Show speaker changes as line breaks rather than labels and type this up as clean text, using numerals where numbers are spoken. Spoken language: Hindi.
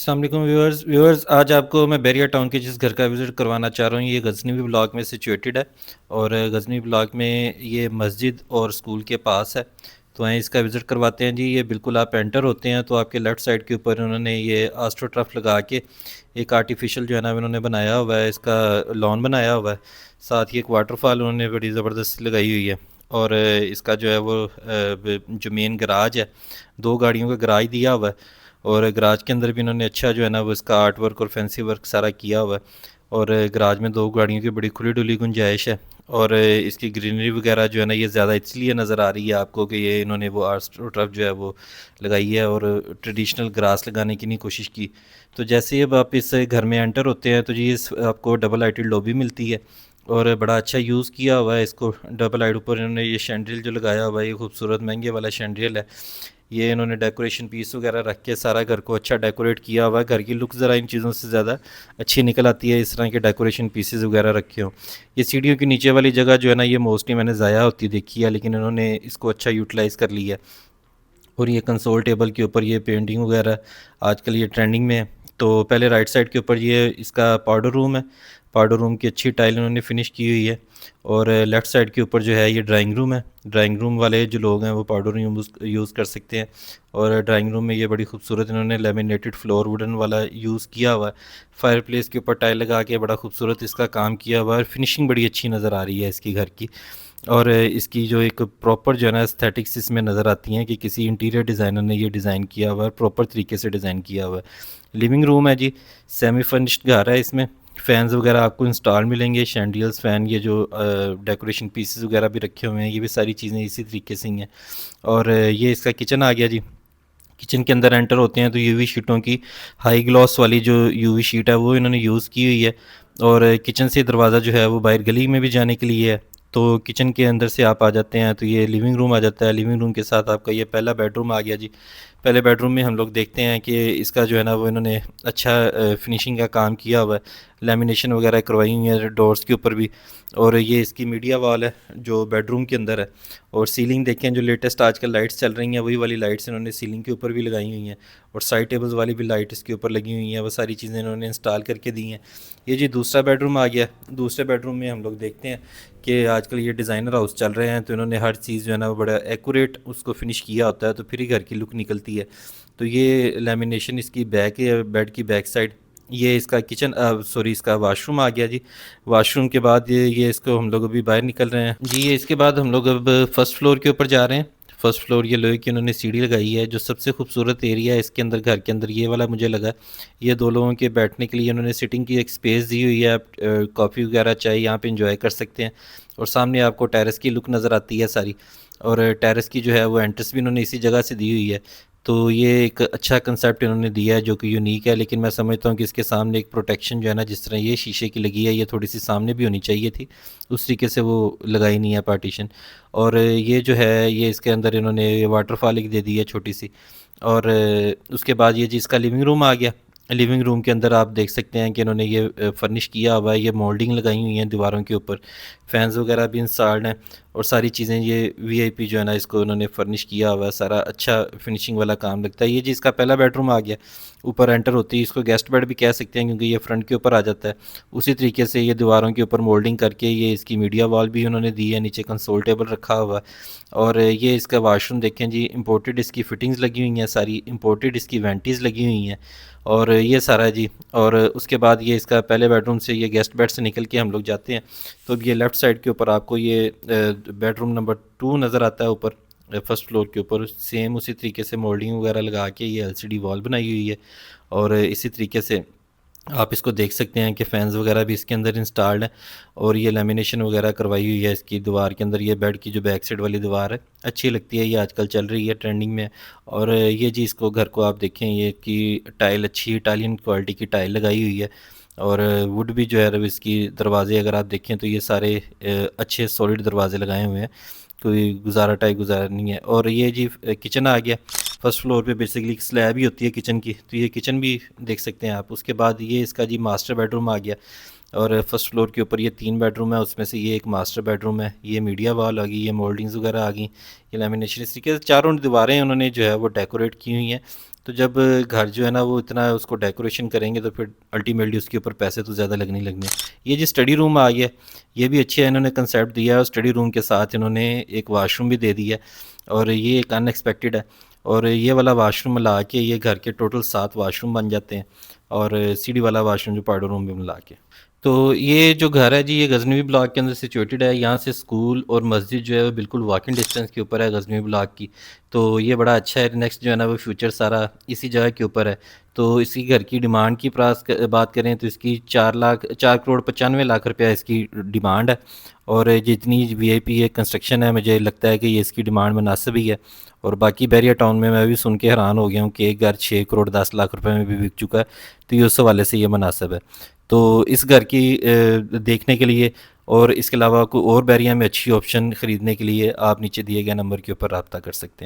अस्सलाम वालेकुम व्यूअर्स आज आपको मैं बैरिया टाउन के जिस घर का विज़िट करवाना चाह रहा हूँ ये गज़नवी ब्लॉक में सिचुएटेड है। और गज़नवी ब्लॉक में ये मस्जिद और स्कूल के पास है। तो वहीं इसका विज़िट करवाते हैं जी। ये बिल्कुल आप एंटर होते हैं तो आपके लेफ़्ट साइड के ऊपर उन्होंने ये आस्ट्रोटर्फ लगा के एक आर्टिफिशियल जो है ना उन्होंने बनाया हुआ है, इसका लॉन बनाया हुआ है। साथ ही एक वाटरफॉल उन्होंने बड़ी ज़बरदस्त लगाई हुई है। और इसका जो है वो जो मेन गराज है, 2 गाड़ियों का गराज दिया हुआ है। और गराज के अंदर भी इन्होंने अच्छा जो है ना वो इसका आर्ट वर्क और फैंसी वर्क सारा किया हुआ है। और गराज में 2 गाड़ियों की बड़ी खुली डुली गुंजाइश है। और इसकी ग्रीनरी वगैरह जो है ना ये ज़्यादा इसलिए नज़र आ रही है आपको कि ये इन्होंने वो आर्ट जो है वो लगाई है और ट्रेडिशनल ग्रास लगाने की नहीं कोशिश की। तो जैसे ही अब आप इस घर में एंटर होते हैं तो जी इस आपको डबल लाइटेड लॉबी मिलती है। और बड़ा अच्छा यूज़ किया हुआ है इसको। डबल लाइट ऊपर इन्होंने ये शैंड्रिल जो लगाया हुआ है, ये खूबसूरत महंगे वाला शैंड्रिल है। ये इन्होंने डेकोरेशन पीस वगैरह रख के सारा घर को अच्छा डेकोरेट किया हुआ है। घर की लुक ज़रा इन चीज़ों से ज़्यादा अच्छी निकल आती है इस तरह के डेकोरेशन पीसेस वगैरह रखे हों। ये सीढ़ियों के नीचे वाली जगह जो है ना ये मोस्टली मैंने ज़ाया होती देखी है, लेकिन इन्होंने इसको अच्छा यूटिलाइज़ कर लिया है। और ये कंसोल टेबल के ऊपर ये पेंटिंग वगैरह आजकल ये ट्रेंडिंग में है। तो पहले राइट साइड के ऊपर ये इसका पाउडर रूम है। पाउडर रूम की अच्छी टाइल इन्होंने फिनिश की हुई है। और लेफ़्ट साइड के ऊपर जो है ये ड्राइंग रूम है। ड्राइंग रूम वाले जो लोग हैं वो पाउडर रूम यूज़ कर सकते हैं। और ड्राइंग रूम में ये बड़ी खूबसूरत इन्होंने लेमिनेटेड फ्लोर वुडन वाला यूज़ किया हुआ है। फायर प्लेस के ऊपर टाइल लगा के बड़ा खूबसूरत इसका काम किया हुआ है और फिनिशिंग बड़ी अच्छी नज़र आ रही है इसकी घर की। और इसकी जो एक प्रॉपर जो है ना एस्थेटिक्स इसमें नज़र आती हैं कि किसी इंटीरियर डिज़ाइनर ने ये डिज़ाइन किया हुआ है, प्रॉपर तरीके से डिज़ाइन किया हुआ है। लिविंग रूम है जी, सेमी फर्निश्ड घर है। इसमें फ़ैन्स वगैरह आपको इंस्टॉल मिलेंगे, शैंडियल्स फ़ैन, ये जो डेकोरेशन पीसेस वगैरह भी रखे हुए हैं, ये भी सारी चीज़ें इसी तरीके से ही हैं। और ये इसका किचन आ गया जी। किचन के अंदर एंटर होते हैं तो यूवी शीटों की हाई ग्लॉस वाली जो यूवी शीट है वो इन्होंने यूज़ की हुई है। और किचन से दरवाज़ा जो है वो बाहर गली में भी जाने के लिए है। तो किचन के अंदर से आप आ जाते हैं तो ये लिविंग रूम आ जाता है। लिविंग रूम के साथ आपका ये पहला बेडरूम आ गया जी। पहले बेडरूम में हम लोग देखते हैं कि इसका जो है ना वो इन्होंने अच्छा फिनिशिंग का काम किया हुआ है। लेमिनेशन वगैरह करवाई हुई है डोर्स के ऊपर भी। और ये इसकी मीडिया वॉल है जो बेडरूम के अंदर है। और सीलिंग देखें, जो लेटेस्ट आजकल लाइट्स चल रही हैं वही वाली लाइट्स इन्होंने सीलिंग के ऊपर भी लगाई हुई हैं। और साइड टेबल्स वाली भी लाइट इसके ऊपर लगी हुई हैं, वो सारी चीज़ें इन्होंने इंस्टॉल करके दी हैं। ये जी दूसरा बेडरूम आ गया। दूसरे बेडरूम में हम लोग देखते हैं कि आजकल ये डिज़ाइनर हाउस चल रहे हैं तो इन्होंने हर चीज़ जो है ना वो बड़ा एक्यूरेट उसको फिनिश किया होता है, तो फिर ही घर की लुक निकलती है। तो ये लेमिनेशन इसकी बैक है, बेड की बैक साइड। ये इसका किचन सॉरी इसका वाशरूम आ गया जी। वाशरूम के बाद ये इसको हम लोग अभी बाहर निकल रहे हैं जी। ये इसके बाद हम लोग अब फर्स्ट फ्लोर के ऊपर जा रहे हैं। फर्स्ट फ्लोर ये लोहे की उन्होंने सीढ़ी लगाई है। जो सबसे खूबसूरत एरिया है इसके अंदर, घर के अंदर, ये वाला मुझे लगा। ये 2 लोगों के बैठने के लिए उन्होंने सिटिंग की एक स्पेस दी हुई है। आप कॉफ़ी वगैरह चाय यहाँ पे इंजॉय कर सकते हैं। और सामने आपको टेरेस की लुक नज़र आती है सारी। और टेरेस की जो है वो एंट्रेंस भी इन्होंने इसी जगह से दी हुई है। तो ये एक अच्छा कंसेप्ट इन्होंने दिया है जो कि यूनिक है। लेकिन मैं समझता हूँ कि इसके सामने एक प्रोटेक्शन जो है ना, जिस तरह ये शीशे की लगी है, ये थोड़ी सी सामने भी होनी चाहिए थी। उस तरीके से वो लगाई नहीं है पार्टीशन। और ये जो है ये इसके अंदर इन्होंने वाटरफॉल एक दे दी है छोटी सी। और उसके बाद ये जी इसका लिविंग रूम आ गया। लिविंग रूम के अंदर आप देख सकते हैं कि इन्होंने ये फर्निश किया हुआ है। ये मोल्डिंग लगाई हुई हैं दीवारों के ऊपर। फैंस वगैरह भी इंस्टॉल्ड हैं। और सारी चीज़ें ये वीआईपी जो है ना इसको उन्होंने फर्निश किया हुआ है सारा। अच्छा फिनिशिंग वाला काम लगता है। ये जी इसका पहला बेडरूम आ गया। ऊपर एंटर होती है, इसको गेस्ट बेड भी कह सकते हैं क्योंकि ये फ्रंट के ऊपर आ जाता है। उसी तरीके से ये दीवारों के ऊपर मोल्डिंग करके ये इसकी मीडिया वॉल भी उन्होंने दी है। नीचे कंसोल टेबल रखा हुआ है। और ये इसका वाशरूम देखें जी, इम्पोर्टेड इसकी फिटिंग्स लगी हुई हैं सारी। इम्पोर्टेड इसकी वेंटीज़ लगी हुई हैं। और ये सारा जी। और उसके बाद ये इसका पहले बेडरूम से ये गेस्ट बेड से निकल के हम लोग जाते हैं तो अब ये लेफ़्ट साइड के ऊपर आपको ये बेडरूम नंबर 2 नज़र आता है ऊपर फर्स्ट फ्लोर के ऊपर। सेम उसी तरीके से मोल्डिंग वगैरह लगा के ये एलसीडी वॉल बनाई हुई है। और इसी तरीके से आप इसको देख सकते हैं कि फ़ैन्स वगैरह भी इसके अंदर इंस्टॉल्ड है। और ये लेमिनेशन वगैरह करवाई हुई है इसकी दीवार के अंदर। ये बेड की जो बैक साइड वाली दीवार है अच्छी लगती है, ये आजकल चल रही है, ट्रेंडिंग में है। और ये जी इसको घर को आप देखें, ये की टाइल अच्छी इटालियन क्वालिटी की टाइल लगाई हुई है। और वुड भी जो है इसकी दरवाजे अगर आप देखें तो ये सारे अच्छे सॉलिड दरवाजे लगाए हुए हैं, कोई गुजारा टाइप गुजारा नहीं है। और ये जी किचन आ गया। फर्स्ट फ्लोर पे बेसिकली स्लैब ही होती है किचन की, तो ये किचन भी देख सकते हैं आप। उसके बाद ये इसका जी मास्टर बेडरूम आ गया। और फर्स्ट फ्लोर के ऊपर ये 3 बेडरूम है, उसमें से ये एक मास्टर बेडरूम है। ये मीडिया वॉल आ गई, ये मोल्डिंग्स वगैरह आ गई, ये लेमिनेशन, इस तरीके से चारों दीवारें उन्होंने जो है वो डेकोरेट की हुई हैं। तो जब घर जो है ना वो इतना उसको डेकोरेशन करेंगे तो फिर अल्टीमेटली उसके ऊपर पैसे तो ज़्यादा लगने ही लगने। ये जो स्टडी रूम आ गया, ये भी अच्छे इन्होंने कंसेप्ट दिया है, और स्टडी रूम के साथ इन्होंने एक वाशरूम भी दे दिया है, और ये एक अनएक्सपेक्टेड है। और ये वाला वाशरूम मिला के ये घर के टोटल 7 वाशरूम बन जाते हैं, और सीढ़ी वाला वाशरूम जो पाउडर रूम भी मिला के। तो ये जो घर है जी, ये गजनवी ब्लॉक के अंदर सिचुएटेड है। यहाँ से स्कूल और मस्जिद जो है वो बिल्कुल वॉकिंग डिस्टेंस के ऊपर है गजनवी ब्लॉक की। तो ये बड़ा अच्छा है। नेक्स्ट जो है ना वो फ्यूचर सारा इसी जगह के ऊपर है। तो इसी घर की डिमांड की बात करें तो इसकी 4,95,95 लाख रुपया इसकी डिमांड है। और जितनी वीआईपी ये कंस्ट्रक्शन है, मुझे लगता है कि ये इसकी डिमांड मुनासिब ही है। और बाकी बैरिया टाउन में मैं भी सुन के हैरान हो गया हूँ कि एक घर 6,10 लाख रुपए में भी बिक चुका है। तो ये उस हवाले से ये मुनासिब है। तो इस घर की देखने के लिए और इसके अलावा कोई और बैरिया में अच्छी ऑप्शन ख़रीदने के लिए आप नीचे दिए गए नंबर के ऊपर रब्ता कर सकते हैं।